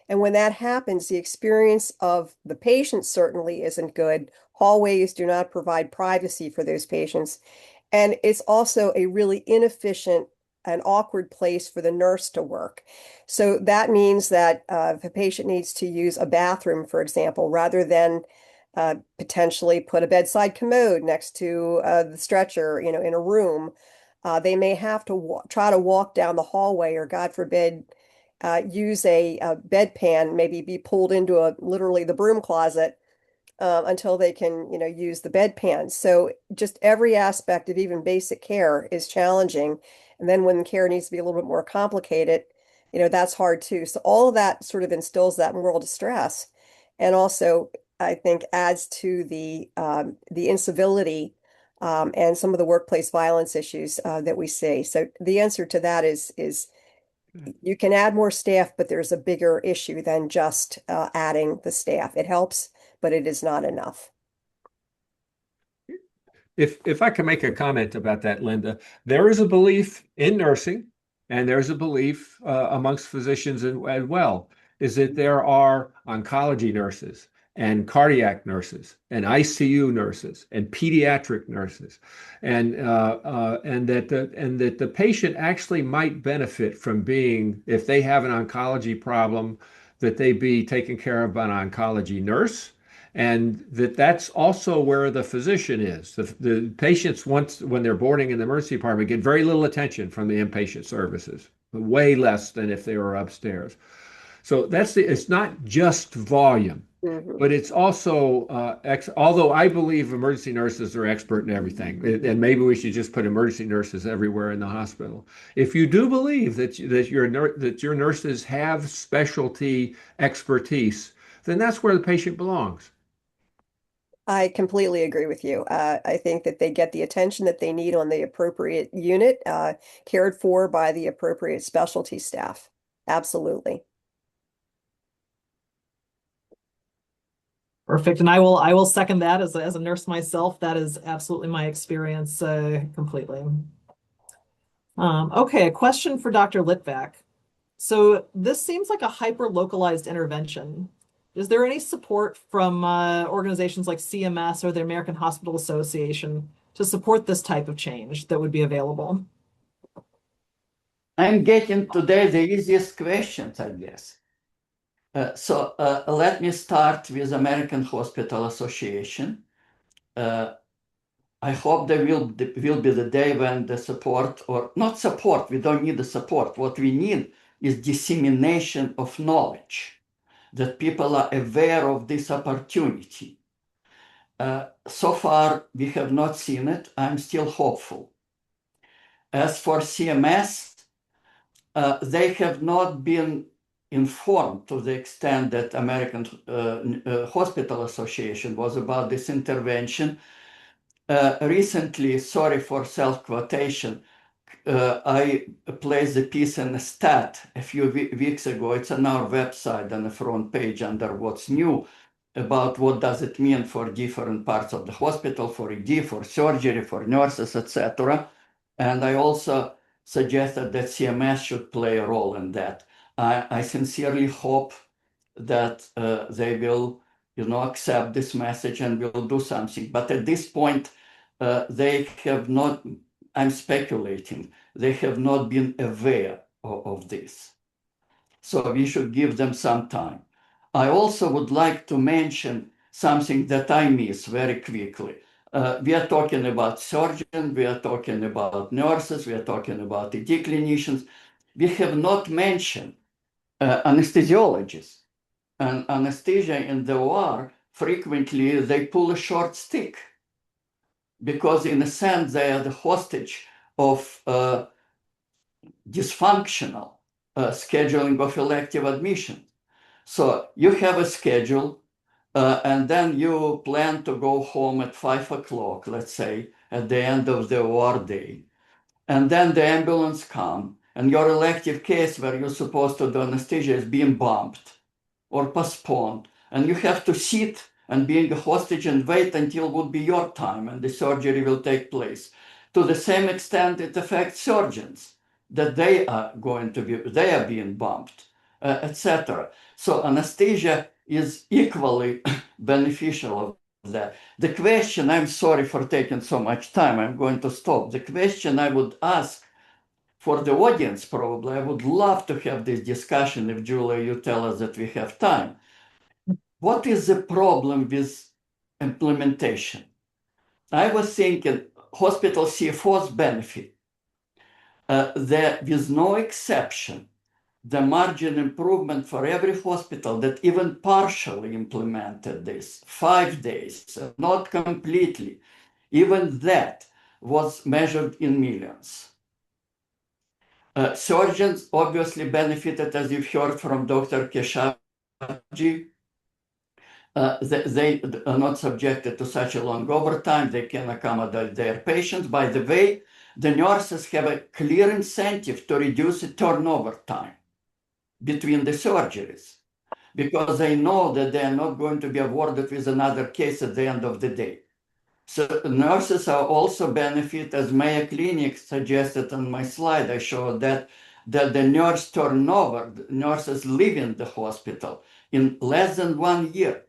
And when that happens, the experience of the patient certainly isn't good. Hallways do not provide privacy for those patients. And it's also a really inefficient an awkward place for the nurse to work. So that means that if a patient needs to use a bathroom, for example, rather than potentially put a bedside commode next to the stretcher, in a room, they may have to try to walk down the hallway, or God forbid, use a bedpan, maybe be pulled into literally the broom closet until they can, use the bedpan. So just every aspect of even basic care is challenging. And then when care needs to be a little bit more complicated, that's hard too. So all of that sort of instills that moral distress. And also, I think adds to the incivility and some of the workplace violence issues that we see. So the answer to that is you can add more staff, but there's a bigger issue than just adding the staff. It helps, but it is not enough. If I can make a comment about that, Linda, there is a belief in nursing, and there's a belief amongst physicians as well, is that there are oncology nurses and cardiac nurses and ICU nurses and pediatric nurses, and that the patient actually might benefit from being, if they have an oncology problem, that they be taken care of by an oncology nurse, and that's also where the physician is. The patients, once when they're boarding in the emergency department, get very little attention from the inpatient services, way less than if they were upstairs. So it's not just volume, Mhm. but it's also although I believe emergency nurses are expert in everything, and maybe we should just put emergency nurses everywhere in the hospital. If you do believe that your nurses have specialty expertise, then that's where the patient belongs. I completely agree with you. I think that they get the attention that they need on the appropriate unit, cared for by the appropriate specialty staff. Absolutely. Perfect. And I will second that as a nurse myself. That is absolutely my experience completely. Okay, a question for Dr. Litvak. So this seems like a hyper-localized intervention. Is there any support from organizations like CMS or the American Hospital Association to support this type of change that would be available? I'm getting today the easiest questions, I guess. So let me start with American Hospital Association. I hope there will be the day when the support, or not support, we don't need the support. What we need is dissemination of knowledge, that people are aware of this opportunity. So far, we have not seen it. I'm still hopeful. As for CMS, they have not been informed to the extent that American Hospital Association was about this intervention. Recently, sorry for self-quotation, I placed a piece in the Stat a few weeks ago. It's on our website on the front page under What's New, about what does it mean for different parts of the hospital, for ED, for surgery, for nurses, etc. And I also suggested that CMS should play a role in that. I sincerely hope that they will, accept this message and will do something. But at this point, they have not, I'm speculating, they have not been aware of this. So we should give them some time. I also would like to mention something that I miss very quickly. We are talking about surgeons, we are talking about nurses, we are talking about ED clinicians. We have not mentioned anesthesiologists. And anesthesia in the OR, frequently they pull a short stick because in a sense they are the hostage of dysfunctional scheduling of elective admission. So you have a schedule and then you plan to go home at 5 o'clock, let's say, at the end of the OR day. And then the ambulance comes and your elective case where you're supposed to do anesthesia is being bumped or postponed. And you have to sit and being a hostage and wait until it would be your time and the surgery will take place. To the same extent, it affects surgeons, that they are being bumped, etc. So anesthesia is equally beneficial of that. The question, I'm sorry for taking so much time, I'm going to stop. The question I would ask for the audience, probably, I would love to have this discussion if, Julia, you tell us that we have time. What is the problem with implementation? I was thinking hospital CFOs benefit. There is no exception. The margin improvement for every hospital that even partially implemented this, 5 days, not completely, even that was measured in millions. Surgeons obviously benefited, as you've heard from Dr. Keshavji. They are not subjected to such a long overtime. They can accommodate their patients. By the way, the nurses have a clear incentive to reduce the turnover time between the surgeries because they know that they are not going to be awarded with another case at the end of the day. So nurses are also benefit, as Mayo Clinic suggested on my slide. I showed that the nurse turnover, nurses leaving the hospital in less than 1 year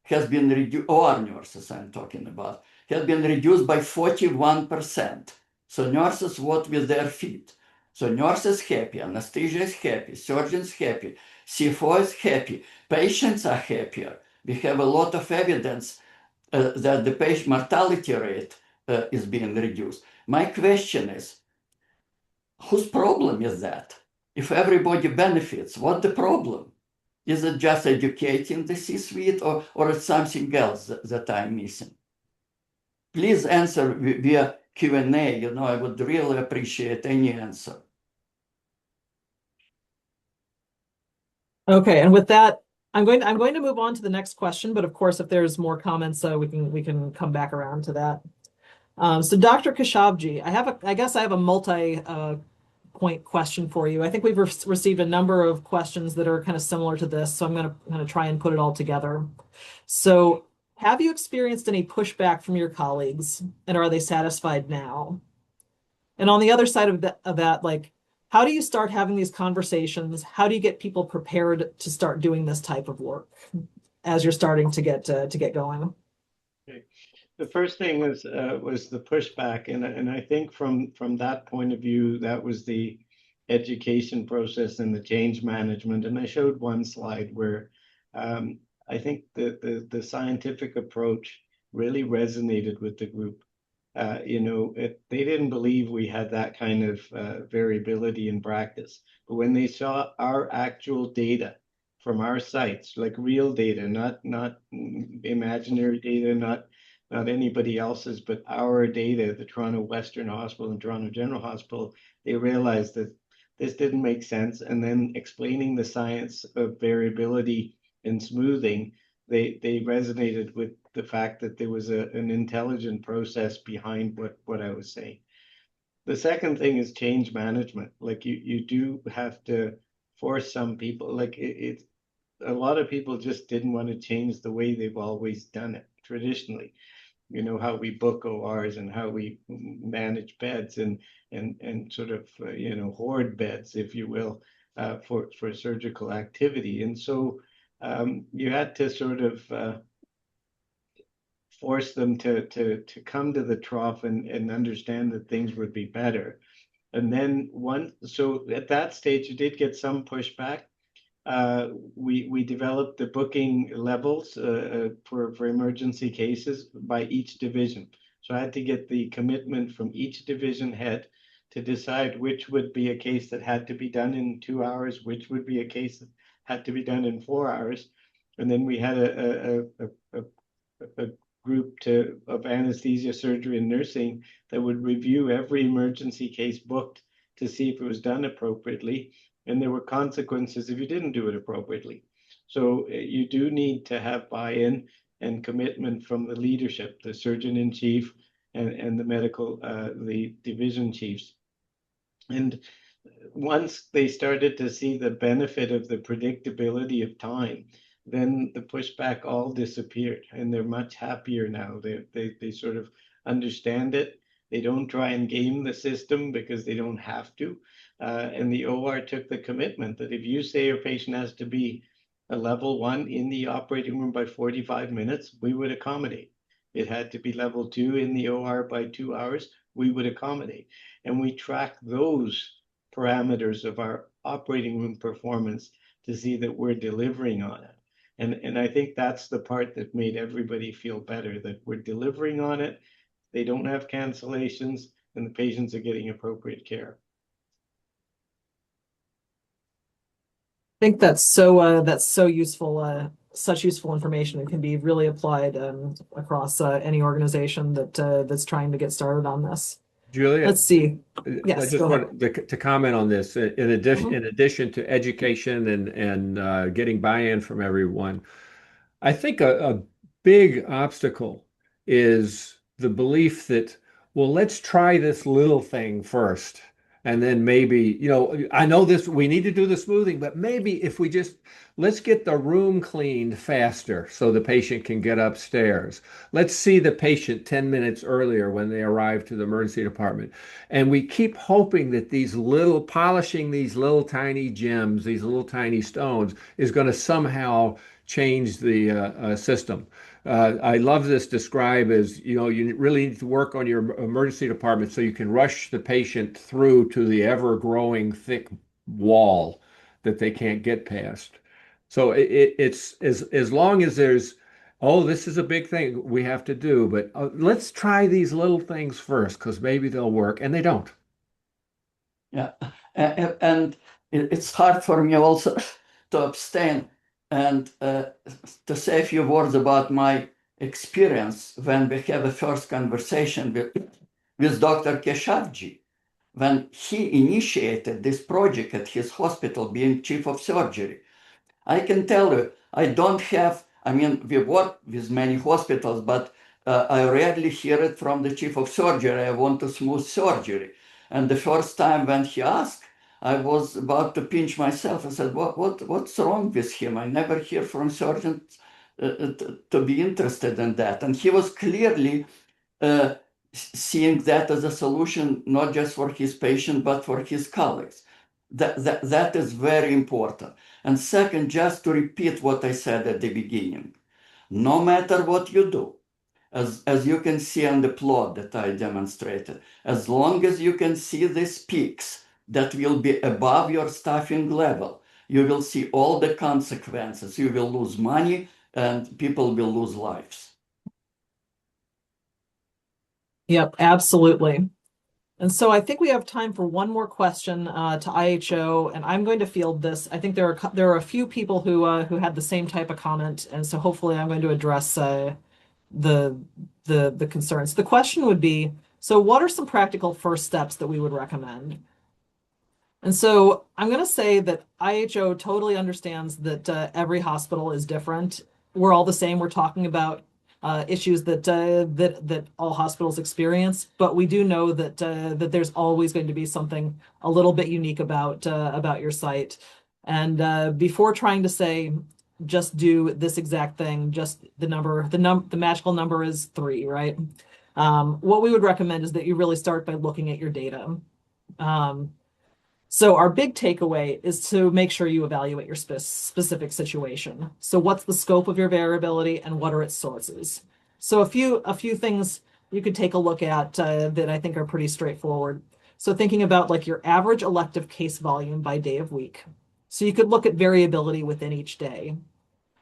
has been reduced, OR nurses I'm talking about, has been reduced by 41%. So nurses vote with their feet. So nurses happy, anesthesia is happy, surgeons happy, CFO is happy, patients are happier. We have a lot of evidence that the patient mortality rate is being reduced. My question is, whose problem is that? If everybody benefits, what's the problem? Is it just educating the C-suite or it's something else that I'm missing? Please answer via Q&A. I would really appreciate any answer. Okay, and with that, I'm going to move on to the next question, but of course, if there's more comments, we can come back around to that. So Dr. Keshavji, I guess I have a multi-point question for you. I think we've received a number of questions that are kind of similar to this, so I'm going to kind of try and put it all together. So, have you experienced any pushback from your colleagues, and are they satisfied now? And on the other side of that, like, how do you start having these conversations? How do you get people prepared to start doing this type of work as you're starting to get going? Okay. The first thing was the pushback, and I think from that point of view, that was the education process and the change management. And I showed one slide where I think the scientific approach really resonated with the group. They didn't believe we had that kind of variability in practice, but when they saw our actual data from our sites, like real data, not imaginary data, not anybody else's, but our data, the Toronto Western Hospital and Toronto General Hospital, they realized that this didn't make sense. And then explaining the science of variability and smoothing, they resonated with the fact that there was an intelligent process behind what I was saying. The second thing is change management. Like you do have to force some people, like a lot of people just didn't want to change the way they've always done it traditionally. How we book ORs and how we manage beds and sort of hoard beds, if you will, for surgical activity. And so you had to sort of force them to come to the trough and understand that things would be better. And then so at that stage, you did get some pushback. We developed the booking levels for emergency cases by each division. So I had to get the commitment from each division head to decide which would be a case that had to be done in 2 hours, which would be a case that had to be done in 4 hours. And then we had a group of anesthesia, surgery, and nursing that would review every emergency case booked to see if it was done appropriately. And there were consequences if you didn't do it appropriately. So you do need to have buy-in and commitment from the leadership, the surgeon-in-chief and the division chiefs. And once they started to see the benefit of the predictability of time, then the pushback all disappeared, and they're much happier now. They sort of understand it. They don't try and game the system because they don't have to. And the OR took the commitment that if you say your patient has to be a level 1 in the operating room by 45 minutes, we would accommodate. It had to be level 2 in the OR by 2 hours, we would accommodate. And we track those parameters of our operating room performance to see that we're delivering on it. And I think that's the part that made everybody feel better, that we're delivering on it. They don't have cancellations, and the patients are getting appropriate care. I think that's so useful, such useful information. It can be really applied across any organization that's trying to get started on this. Julia, Let's see. I Yes, just go ahead. wanted to comment on this. In addition to education and getting buy-in from everyone, I think a big obstacle is the belief that, well, let's try this little thing first. And then maybe, I know this, we need to do the smoothing, but maybe if we just, let's get the room cleaned faster so the patient can get upstairs. Let's see the patient 10 minutes earlier when they arrive to the emergency department. And we keep hoping that polishing these little tiny gems, these little tiny stones is going to somehow change the system. I love this describe as, you really need to work on your emergency department so you can rush the patient through to the ever-growing thick wall that they can't get past. So it's as long as there's, oh, this is a big thing we have to do, but let's try these little things first because maybe they'll work, and they don't. Yeah, and it's hard for me also to abstain and to say a few words about my experience when we have a first conversation with Dr. Keshavji, when he initiated this project at his hospital, being chief of surgery. I can tell you, we work with many hospitals, but I rarely hear it from the chief of surgery. I want to smooth surgery. And the first time when he asked, I was about to pinch myself. I said, what's wrong with him? I never hear from surgeons to be interested in that. And he was clearly seeing that as a solution, not just for his patient, but for his colleagues. That is very important. And second, just to repeat what I said at the beginning, no matter what you do, as you can see on the plot that I demonstrated, as long as you can see these peaks that will be above your staffing level, you will see all the consequences. You will lose money and people will lose lives. Yep, absolutely. And so I think we have time for one more question to IHO, and I'm going to field this. I think there are a few people who had the same type of comment, and so hopefully I'm going to address the concerns. The question would be, so what are some practical first steps that we would recommend? And so I'm going to say that IHO totally understands that every hospital is different. We're all the same. We're talking about issues that all hospitals experience, but we do know that that there's always going to be something a little bit unique about your site. And before trying to say just do this exact thing, just the magical number is 3, right? What we would recommend is that you really start by looking at your data. So our big takeaway is to make sure you evaluate your specific situation. So what's the scope of your variability and what are its sources? So a few things you could take a look at that I think are pretty straightforward. So thinking about like your average elective case volume by day of week. So you could look at variability within each day.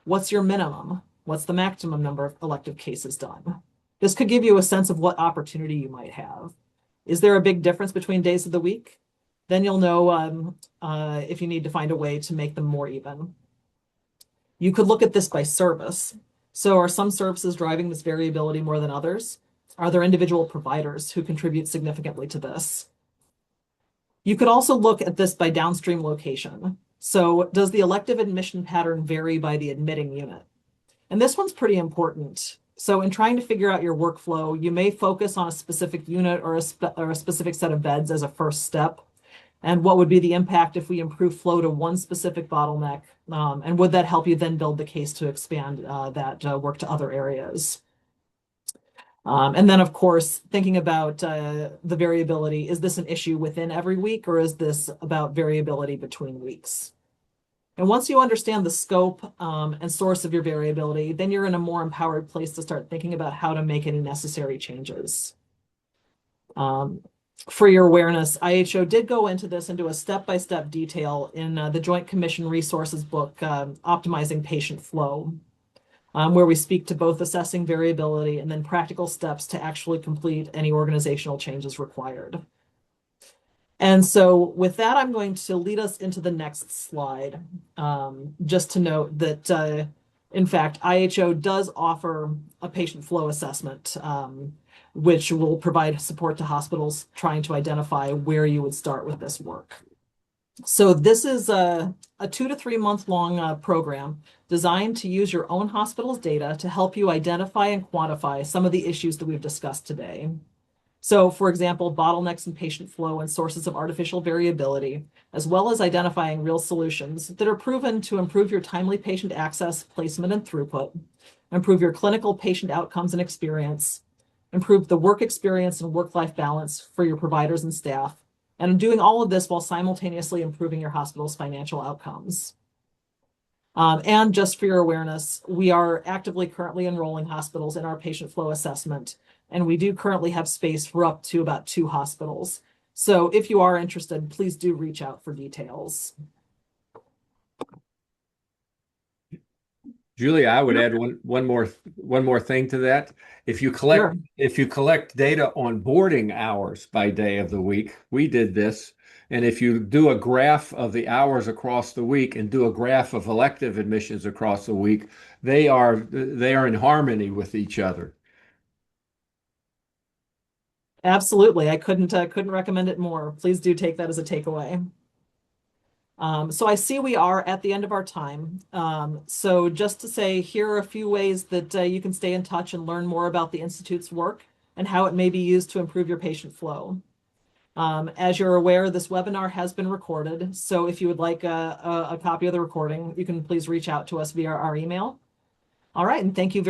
What's your minimum? What's the maximum number of elective cases done? This could give you a sense of what opportunity you might have. Is there a big difference between days of the week? Then you'll know if you need to find a way to make them more even. You could look at this by service. So are some services driving this variability more than others? Are there individual providers who contribute significantly to this? You could also look at this by downstream location. So does the elective admission pattern vary by the admitting unit? And this one's pretty important. So in trying to figure out your workflow, you may focus on a specific unit or a specific set of beds as a first step. And what would be the impact if we improve flow to one specific bottleneck? And would that help you then build the case to expand that work to other areas? And then, of course, thinking about the variability, is this an issue within every week or is this about variability between weeks? And once you understand the scope and source of your variability, then you're in a more empowered place to start thinking about how to make any necessary changes. for your awareness, IHO did go into this into a step-by-step detail in the Joint Commission Resources book, Optimizing Patient Flow, where we speak to both assessing variability and then practical steps to actually complete any organizational changes required. And so with that, I'm going to lead us into the next slide, just to note that, in fact, IHO does offer a patient flow assessment, which will provide support to hospitals trying to identify where you would start with this work. So this is a 2 to 3 month long program designed to use your own hospital's data to help you identify and quantify some of the issues that we've discussed today. So, for example, bottlenecks in patient flow and sources of artificial variability, as well as identifying real solutions that are proven to improve your timely patient access, placement, and throughput, improve your clinical patient outcomes and experience, improve the work experience and work-life balance for your providers and staff, and doing all of this while simultaneously improving your hospital's financial outcomes. And just for your awareness, we are actively currently enrolling hospitals in our patient flow assessment, and we do currently have space for up to about 2 hospitals. So if you are interested, please do reach out for details. Julie, I would add one more thing to that. If you collect data on boarding hours by day of the week, we did this. And if you do a graph of the hours across the week and do a graph of elective admissions across the week, they are in harmony with each other. Absolutely. I couldn't recommend it more. Please do take that as a takeaway. So I see we are at the end of our time. So just to say, here are a few ways that you can stay in touch and learn more about the Institute's work and how it may be used to improve your patient flow. As you're aware, this webinar has been recorded. So if you would like a copy of the recording, you can please reach out to us via our email. All right, and thank you very